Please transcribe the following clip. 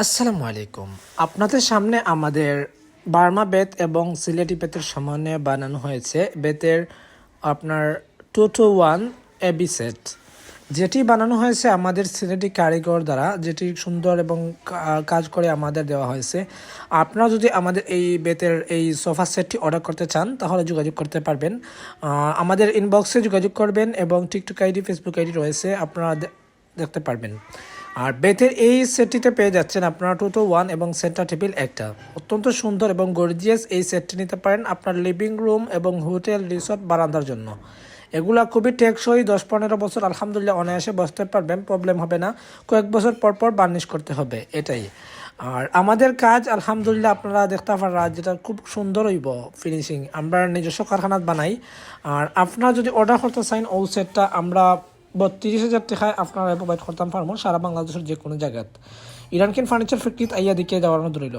আসসালামু আলাইকুম। আপনাদের সামনে আমাদের বার্মা বেত এবং সিলেটি বেতের সমন্বয়ে বানানো হয়েছে বেতের আপনার 2-to-1 এবি সেট, যেটি বানানো হয়েছে আমাদের সিলেটি কারিগর দ্বারা, যেটি সুন্দর এবং কাজ করে আমাদের দেওয়া হয়েছে। আপনারা যদি আমাদের এই বেতের এই সোফা সেটটি অর্ডার করতে চান তাহলে যোগাযোগ করতে পারবেন। আমাদের ইনবক্সে যোগাযোগ করবেন এবং টিকটক আইডি, ফেসবুক আইডি রয়েছে, আপনারা দেখতে পারবেন। আর বেতের এই সেটটিতে পেয়ে যাচ্ছেন আপনারা 2-to-1 এবং সেন্টার টেবিল একটা। অত্যন্ত সুন্দর এবং গর্জিয়াস এই সেটটি নিতে পারেন আপনার লিভিং রুম এবং হোটেল, রিসোর্ট, বারান্দার জন্য। এগুলা খুবই টেকসই, 10-15 বছর আলহামদুলিল্লাহ অনায়াসে বসতে পারবেন, প্রবলেম হবে না। কয়েক বছর পর পর বার্নিশ করতে হবে, এটাই। আর আমাদের কাজ আলহামদুলিল্লাহ আপনারা দেখতে পারেন, যেটা খুব সুন্দর হইব ফিনিশিং, আমরা নিজস্ব কারখানাত বানাই। আর আপনারা যদি অর্ডার করতে চান ও সেটটা আমরা 32,000 টাকায় আপনারা প্রোভাইড করতাম পারবো সারা বাংলাদেশের যে কোনো জায়গাত। ইরানকিন ফার্নিচার ফ্যাক্টরিতে আইয়া দিকে যাওয়ার মতো রইল।